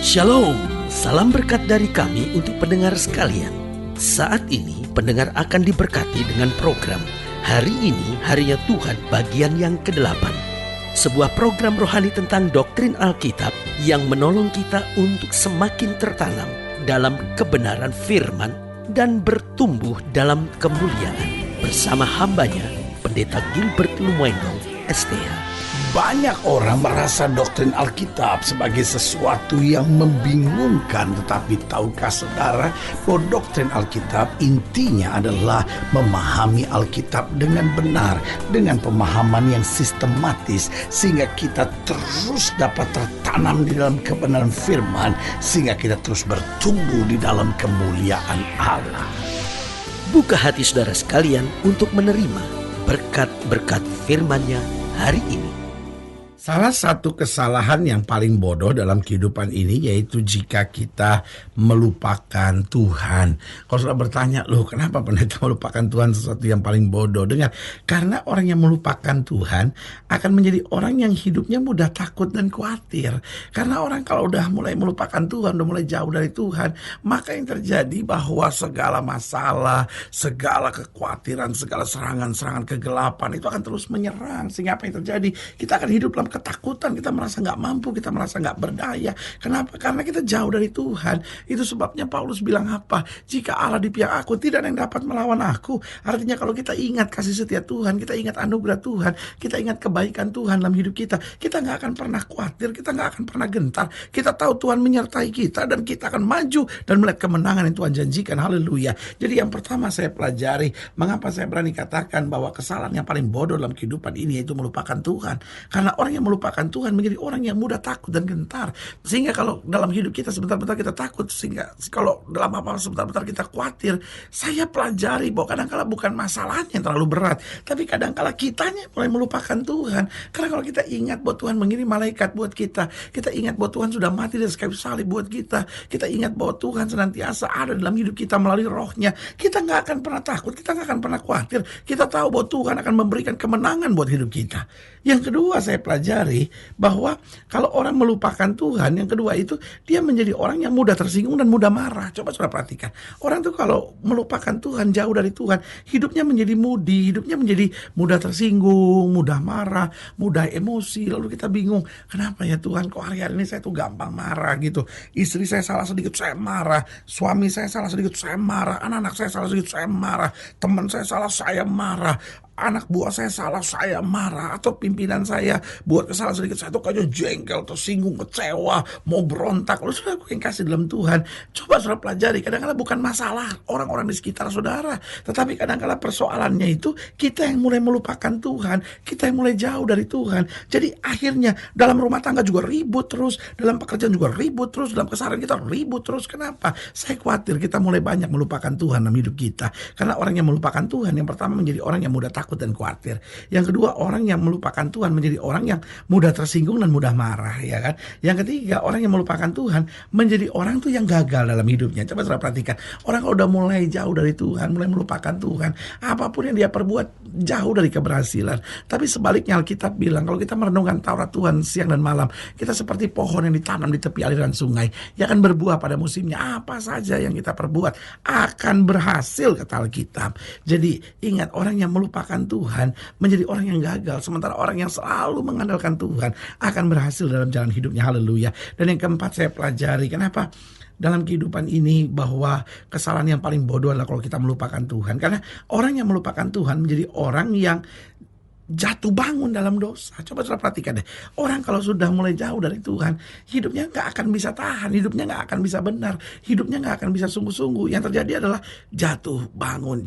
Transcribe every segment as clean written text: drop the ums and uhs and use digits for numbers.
Shalom, salam berkat dari kami untuk pendengar sekalian. Saat ini pendengar akan diberkati dengan program Hari Ini Harinya Tuhan bagian yang ke-8. Sebuah program rohani tentang doktrin Alkitab yang menolong kita untuk semakin tertanam dalam kebenaran firman dan bertumbuh dalam kemuliaan. Bersama hambanya, Pendeta Gilbert Lumendo, STH. Banyak orang merasa doktrin Alkitab sebagai sesuatu yang membingungkan. Tetapi tahukah saudara bahwa doktrin Alkitab intinya adalah memahami Alkitab dengan benar, dengan pemahaman yang sistematis, sehingga kita terus dapat tertanam di dalam kebenaran firman, sehingga kita terus bertumbuh di dalam kemuliaan Allah. Buka hati saudara sekalian untuk menerima berkat-berkat firman-Nya hari ini. Salah satu kesalahan yang paling bodoh dalam kehidupan ini yaitu jika kita melupakan Tuhan. Kalau sudah bertanya, loh kenapa pendeta melupakan Tuhan sesuatu yang paling bodoh? Dengar, karena orang yang melupakan Tuhan akan menjadi orang yang hidupnya mudah takut dan khawatir. Karena orang kalau udah mulai melupakan Tuhan, udah mulai jauh dari Tuhan, maka yang terjadi bahwa segala masalah, segala kekhawatiran, segala serangan-serangan kegelapan itu akan terus menyerang. Sehingga apa yang terjadi? Kita akan hidup dalam ketakutan, kita merasa nggak mampu, kita merasa nggak berdaya. Kenapa? Karena kita jauh dari Tuhan. Itu sebabnya Paulus bilang apa? Jika Allah di pihak aku, tidak ada yang dapat melawan aku. Artinya kalau kita ingat kasih setia Tuhan, kita ingat anugerah Tuhan, kita ingat kebaikan Tuhan dalam hidup kita nggak akan pernah khawatir, kita nggak akan pernah gentar. Kita tahu Tuhan menyertai kita dan kita akan maju dan melihat kemenangan yang Tuhan janjikan. Haleluya. Jadi yang pertama saya pelajari, mengapa saya berani katakan bahwa kesalahan yang paling bodoh dalam kehidupan ini yaitu melupakan Tuhan. Karena orang yang melupakan Tuhan menjadi orang yang mudah takut dan gentar. Sehingga kalau dalam hidup kita sebentar-bentar kita takut, sehingga kalau dalam apa-apa sebentar-bentar kita khawatir. Saya pelajari bahwa kadang-kala bukan masalahnya yang terlalu berat, tapi kadang-kala kitanya mulai melupakan Tuhan. Karena kalau kita ingat bahwa Tuhan mengirim malaikat buat kita, kita ingat bahwa Tuhan sudah mati di kayu salib buat kita, kita ingat bahwa Tuhan senantiasa ada dalam hidup kita melalui rohnya, kita nggak akan pernah takut, kita nggak akan pernah khawatir. Kita tahu bahwa Tuhan akan memberikan kemenangan buat hidup kita. Yang kedua saya pelajari bahwa kalau orang melupakan Tuhan, yang kedua itu dia menjadi orang yang mudah tersinggung dan mudah marah. Coba saudara perhatikan, orang tuh kalau melupakan Tuhan, jauh dari Tuhan, hidupnya menjadi moody, hidupnya menjadi mudah tersinggung, mudah marah, mudah emosi. Lalu kita bingung, kenapa ya Tuhan kok hari-hari ini saya tuh gampang marah gitu. Istri saya salah sedikit saya marah, suami saya salah sedikit saya marah, anak-anak saya salah sedikit saya marah, teman saya salah saya marah, anak buah saya salah saya marah, atau pimpinan saya buat kesalahan sedikit saya tuh kayaknya jengkel, tersinggung, kecewa, mau berontak. Lalu saudara yang kasih dalam Tuhan, coba saudara pelajari, kadang-kadang bukan masalah orang-orang di sekitar saudara, tetapi kadang-kadang persoalannya itu kita yang mulai melupakan Tuhan, kita yang mulai jauh dari Tuhan. Jadi akhirnya dalam rumah tangga juga ribut terus, dalam pekerjaan juga ribut terus, dalam keseharian kita ribut terus. Kenapa? Saya khawatir kita mulai banyak melupakan Tuhan dalam hidup kita. Karena orang yang melupakan Tuhan, yang pertama menjadi orang yang mudah takut dan khawatir. Yang kedua, orang yang melupakan Tuhan menjadi orang yang mudah tersinggung dan mudah marah, ya kan? Yang ketiga, orang yang melupakan Tuhan menjadi orang tuh yang gagal dalam hidupnya. Coba saudara perhatikan, orang kalau udah mulai jauh dari Tuhan, mulai melupakan Tuhan, apapun yang dia perbuat jauh dari keberhasilan. Tapi sebaliknya Alkitab bilang, kalau kita merenungkan Taurat Tuhan siang dan malam, kita seperti pohon yang ditanam di tepi aliran sungai, yang akan berbuah pada musimnya. Apa saja yang kita perbuat akan berhasil, kata Alkitab. Jadi ingat, orang yang melupakan Tuhan menjadi orang yang gagal, sementara orang yang selalu mengandalkan Tuhan akan berhasil dalam jalan hidupnya. Haleluya. Dan yang keempat saya pelajari, kenapa dalam kehidupan ini bahwa kesalahan yang paling bodoh adalah kalau kita melupakan Tuhan. Karena orang yang melupakan Tuhan menjadi orang yang jatuh bangun dalam dosa. Coba saudara perhatikan deh, orang kalau sudah mulai jauh dari Tuhan, hidupnya nggak akan bisa tahan, hidupnya nggak akan bisa benar, hidupnya nggak akan bisa sungguh-sungguh. Yang terjadi adalah jatuh bangun,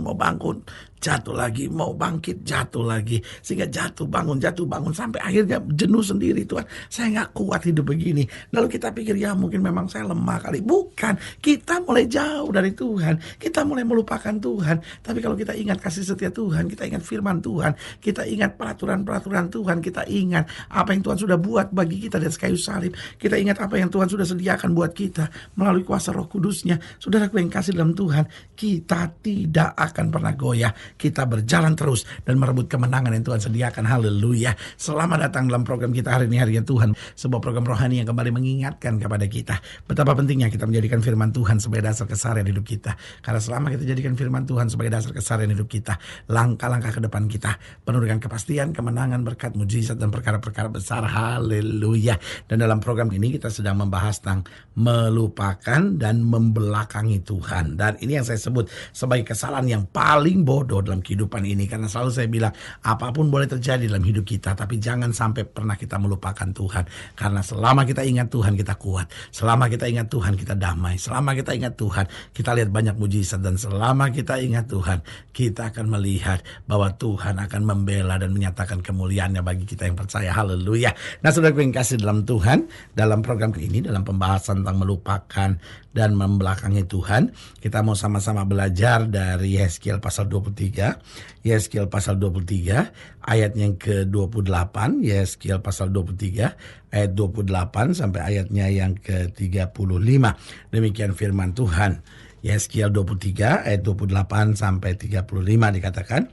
mau bangun, jatuh lagi, mau bangkit, jatuh lagi. Sehingga jatuh bangun, sampai akhirnya jenuh sendiri. Tuhan, saya nggak kuat hidup begini. Lalu kita pikir, ya mungkin memang saya lemah kali. Bukan, kita mulai jauh dari Tuhan, kita mulai melupakan Tuhan. Tapi kalau kita ingat kasih setia Tuhan, kita ingat firman Tuhan, kita ingat peraturan-peraturan Tuhan, kita ingat apa yang Tuhan sudah buat bagi kita di atas kayu salib, kita ingat apa yang Tuhan sudah sediakan buat kita melalui kuasa Roh Kudusnya. Saudara yang kasih dalam Tuhan, kita tidak akan pernah goyah, kita berjalan terus dan merebut kemenangan yang Tuhan sediakan. Haleluya. Selamat datang dalam program kita hari ini, Harinya Tuhan. Sebuah program rohani yang kembali mengingatkan kepada kita betapa pentingnya kita menjadikan firman Tuhan sebagai dasar keseharian hidup kita. Karena selama kita jadikan firman Tuhan sebagai dasar keseharian hidup kita, langkah-langkah ke depan kita penuh dengan kepastian, kemenangan, berkat, mujizat, dan perkara-perkara besar. Haleluya. Dan dalam program ini kita sedang membahas tentang melupakan dan membelakangi Tuhan. Dan ini yang saya sebut sebagai kesalahan yang paling bodoh dalam kehidupan ini. Karena selalu saya bilang, apapun boleh terjadi dalam hidup kita, tapi jangan sampai pernah kita melupakan Tuhan. Karena selama kita ingat Tuhan, kita kuat. Selama kita ingat Tuhan, kita damai. Selama kita ingat Tuhan, kita lihat banyak mujizat. Dan selama kita ingat Tuhan, kita akan melihat bahwa Tuhan akan membela dan menyatakan kemuliaannya bagi kita yang percaya. Haleluya. Nah, saudara yang kasih dalam Tuhan, dalam program ini, dalam pembahasan tentang melupakan dan membelakangi Tuhan, kita mau sama-sama belajar dari Yeskiel pasal 23. Yeskiel pasal 23 ayat yang ke-28. Yeskiel pasal 23 ayat 28 sampai ayatnya yang ke-35. Demikian firman Tuhan. Yeskiel 23 ayat 28 sampai 35 dikatakan,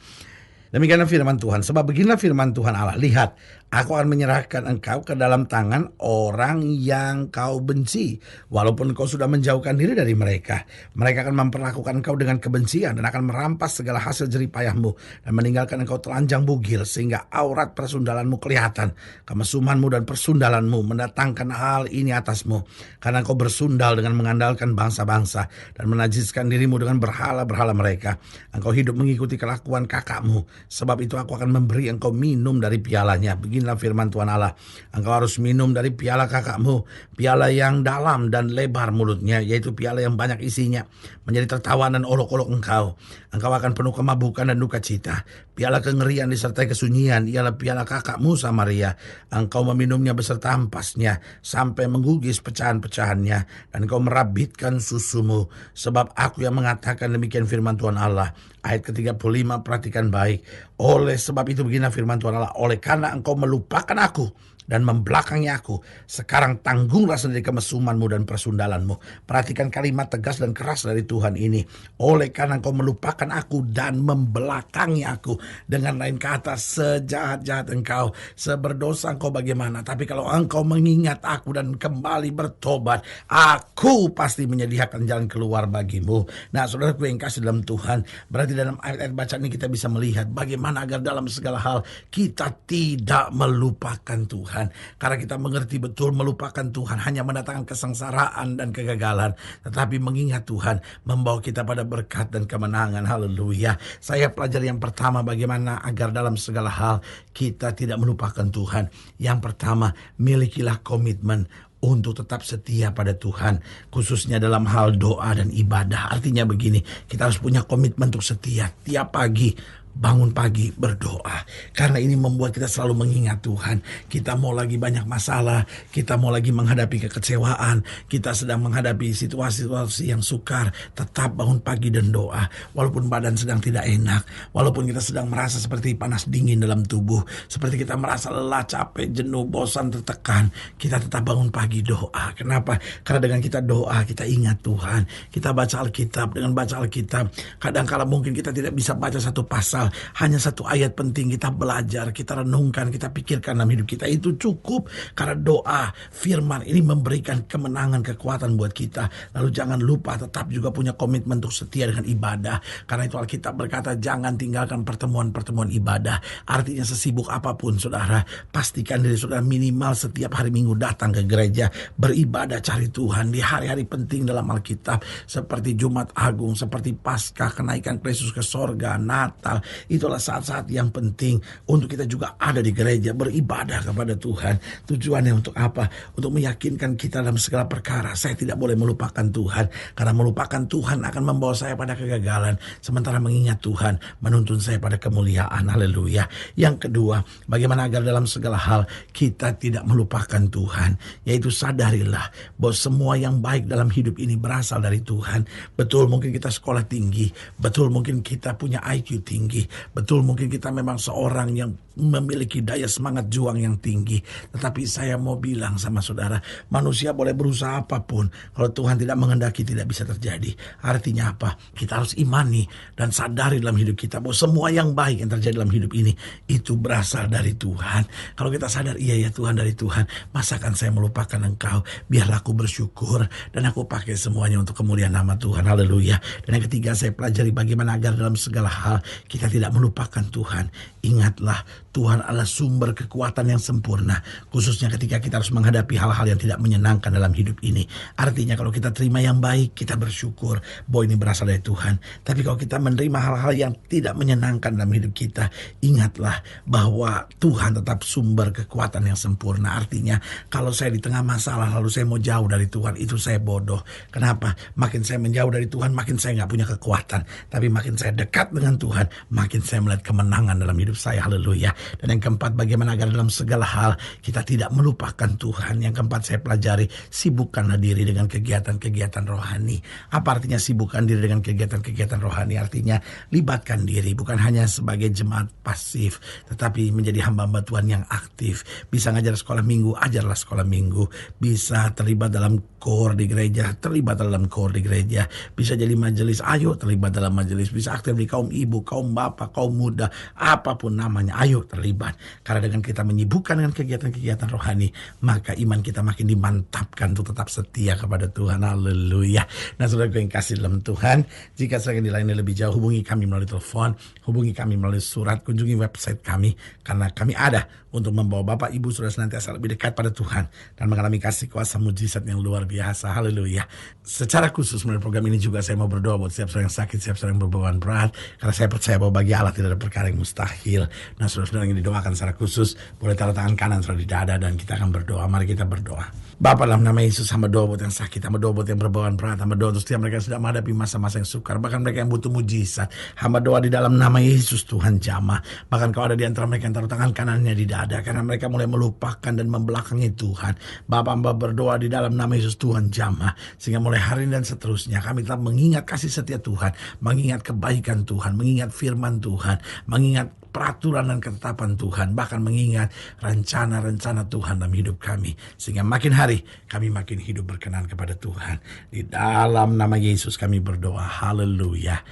demikianlah firman Tuhan, sebab beginilah firman Tuhan Allah, lihat, aku akan menyerahkan engkau ke dalam tangan orang yang kau benci. Walaupun kau sudah menjauhkan diri dari mereka, mereka akan memperlakukan engkau dengan kebencian dan akan merampas segala hasil jeripayahmu dan meninggalkan engkau telanjang bugil sehingga aurat persundalanmu kelihatan. Kemesumanmu dan persundalanmu mendatangkan hal ini atasmu, karena engkau bersundal dengan mengandalkan bangsa-bangsa dan menajiskan dirimu dengan berhala-berhala mereka. Engkau hidup mengikuti kelakuan kakakmu, sebab itu aku akan memberi engkau minum dari pialanya. Beginilah firman Tuhan Allah, engkau harus minum dari piala kakakmu, piala yang dalam dan lebar mulutnya, yaitu piala yang banyak isinya, menjadi tertawan dan olok-olok engkau. Engkau akan penuh kemabukan dan duka cita. Piala kengerian disertai kesunyian ialah piala kakakmu Samaria. Engkau meminumnya beserta ampasnya sampai menggugis pecahan-pecahannya, dan engkau merabitkan susumu. Sebab aku yang mengatakan, demikian firman Tuhan Allah. Ayat ke-35, perhatikan baik. Oleh sebab itu beginilah firman Tuhan Allah, oleh karena engkau melupakan aku dan membelakangi aku, sekarang tanggunglah sendiri kemesumanmu dan persundalanmu. Perhatikan kalimat tegas dan keras dari Tuhan ini. Oleh karena engkau melupakan aku dan membelakangi aku. Dengan lain kata, sejahat-jahat engkau, seberdosa engkau bagaimana, tapi kalau engkau mengingat aku dan kembali bertobat, aku pasti menyediakan jalan keluar bagimu. Nah, saudaraku yang kasih dalam Tuhan, berarti dalam ayat-ayat bacaan ini kita bisa melihat bagaimana agar dalam segala hal kita tidak melupakan Tuhan. Karena kita mengerti betul melupakan Tuhan hanya mendatangkan kesengsaraan dan kegagalan. Tetapi mengingat Tuhan membawa kita pada berkat dan kemenangan. Haleluya. Saya pelajari yang pertama, bagaimana agar dalam segala hal kita tidak melupakan Tuhan. Yang pertama, milikilah komitmen untuk tetap setia pada Tuhan, khususnya dalam hal doa dan ibadah. Artinya begini, kita harus punya komitmen untuk setia. Tiap pagi bangun pagi berdoa, karena ini membuat kita selalu mengingat Tuhan. Kita mau lagi banyak masalah, kita mau lagi menghadapi kekecewaan, kita sedang menghadapi situasi-situasi yang sukar, tetap bangun pagi dan doa. Walaupun badan sedang tidak enak, walaupun kita sedang merasa seperti panas dingin dalam tubuh, seperti kita merasa lelah, capek, jenuh, bosan, tertekan, kita tetap bangun pagi doa. Kenapa? Karena dengan kita doa, kita ingat Tuhan. Kita baca Alkitab. Dengan baca Alkitab, kadang-kala mungkin kita tidak bisa baca satu pasal, hanya satu ayat penting kita belajar, kita renungkan, kita pikirkan dalam hidup kita, itu cukup. Karena doa, firman ini memberikan kemenangan, kekuatan buat kita. Lalu jangan lupa tetap juga punya komitmen untuk setia dengan ibadah. Karena itu Alkitab berkata, jangan tinggalkan pertemuan-pertemuan ibadah. Artinya sesibuk apapun saudara, pastikan diri saudara minimal setiap hari Minggu datang ke gereja, beribadah, cari Tuhan di hari-hari penting dalam Alkitab, seperti Jumat Agung, seperti Paskah, kenaikan Kristus ke sorga, Natal. Itulah saat-saat yang penting untuk kita juga ada di gereja, beribadah kepada Tuhan. Tujuannya untuk apa? Untuk meyakinkan kita dalam segala perkara. Saya tidak boleh melupakan Tuhan, karena melupakan Tuhan akan membawa saya pada kegagalan, sementara mengingat Tuhan menuntun saya pada kemuliaan. Haleluya. Yang kedua, bagaimana agar dalam segala hal kita tidak melupakan Tuhan, yaitu sadarilah bahwa semua yang baik dalam hidup ini berasal dari Tuhan. Betul, mungkin kita sekolah tinggi, betul, mungkin kita punya IQ tinggi, tinggi. Betul, mungkin kita memang seorang yang memiliki daya semangat juang yang tinggi. Tetapi saya mau bilang sama saudara, manusia boleh berusaha apapun, kalau Tuhan tidak menghendaki tidak bisa terjadi. Artinya apa? Kita harus imani dan sadari dalam hidup kita bahwa semua yang baik yang terjadi dalam hidup ini itu berasal dari Tuhan. Kalau kita sadar, iya ya Tuhan, dari Tuhan, masakan saya melupakan Engkau? Biarlah aku bersyukur dan aku pakai semuanya untuk kemuliaan nama Tuhan. Haleluya. Dan yang ketiga, saya pelajari bagaimana agar dalam segala hal kita tidak melupakan Tuhan. Ingatlah, Tuhan adalah sumber kekuatan yang sempurna, khususnya ketika kita harus menghadapi hal-hal yang tidak menyenangkan dalam hidup ini. Artinya kalau kita terima yang baik, kita bersyukur bahwa ini berasal dari Tuhan. Tapi kalau kita menerima hal-hal yang tidak menyenangkan dalam hidup kita, ingatlah bahwa Tuhan tetap sumber kekuatan yang sempurna. Artinya kalau saya di tengah masalah lalu saya mau jauh dari Tuhan, itu saya bodoh. Kenapa? Makin saya menjauh dari Tuhan, makin saya gak punya kekuatan. Tapi makin saya dekat dengan Tuhan, makin saya melihat kemenangan dalam hidup saya. Haleluya. Dan yang keempat, bagaimana agar dalam segala hal kita tidak melupakan Tuhan. Yang keempat, saya pelajari, sibukkanlah diri dengan kegiatan-kegiatan rohani. Apa artinya sibukkan diri dengan kegiatan-kegiatan rohani? Artinya libatkan diri, bukan hanya sebagai jemaat pasif, tetapi menjadi hamba-hamba Tuhan yang aktif. Bisa ngajar sekolah minggu, ajarlah sekolah minggu. Bisa terlibat dalam KOR di gereja, terlibat dalam KOR di gereja. Bisa jadi majelis, ayo terlibat dalam majelis. Bisa aktif di kaum ibu, kaum bapak, kaum muda, apapun namanya, ayo terlibat. Karena dengan kita menyibukkan dengan kegiatan-kegiatan rohani, maka iman kita makin dimantapkan untuk tetap setia kepada Tuhan. Haleluya. Nah, saudara yang kasih dalam Tuhan, jika saya ingin dilayani lebih jauh, hubungi kami melalui telepon, hubungi kami melalui surat, kunjungi website kami, karena kami ada untuk membawa Bapak Ibu Saudara senantiasa lebih dekat pada Tuhan dan mengalami kasih kuasa mujizat yang luar biasa. Haleluya. Secara khusus melalui program ini juga saya mau berdoa buat setiap seorang yang sakit, setiap seorang yang berbeban berat, karena saya percaya bahwa bagi Allah tidak ada perkara yang mustahil. Nah, saudara-saudara yang didoakan secara khusus, boleh taruh tangan kanan saudara di dada dan kita akan berdoa. Mari kita berdoa. Bapa, dalam nama Yesus, hamba doa buat yang sakit, hamba doa buat yang berbeban berat, hamba doa untuk setiap mereka yang sedang menghadapi masa-masa yang sukar, bahkan mereka yang butuh mujizat. Hamba doa di dalam nama Yesus, Tuhan jamah. Bahkan kau ada di antara mereka yang taruh tangan kanannya di dada, karena mereka mulai melupakan dan membelakangi Tuhan. Bapa, hamba berdoa di dalam nama Yesus, Tuhan jamah. Sehingga mulai hari ini dan seterusnya, kami telah mengingat kasih setia Tuhan, mengingat kebaikan Tuhan, mengingat firman Tuhan, mengingat peraturan dan ketetapan Tuhan, bahkan mengingat rencana-rencana Tuhan dalam hidup kami, sehingga makin hari kami makin hidup berkenan kepada Tuhan. Di dalam nama Yesus kami berdoa. Haleluya.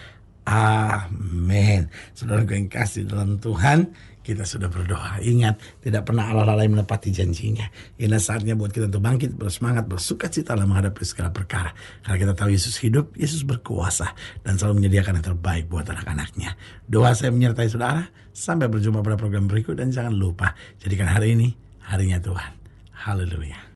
Amin. Saudara yang kasih dalam Tuhan, kita sudah berdoa. Ingat, tidak pernah Allah lalai menepati janjinya. Ini saatnya buat kita untuk bangkit, bersemangat, bersuka cita dalam menghadapi segala perkara. Karena kita tahu Yesus hidup, Yesus berkuasa, dan selalu menyediakan yang terbaik buat anak-anaknya. Doa saya menyertai saudara. Sampai berjumpa pada program berikut, dan jangan lupa, jadikan hari ini harinya Tuhan. Haleluya.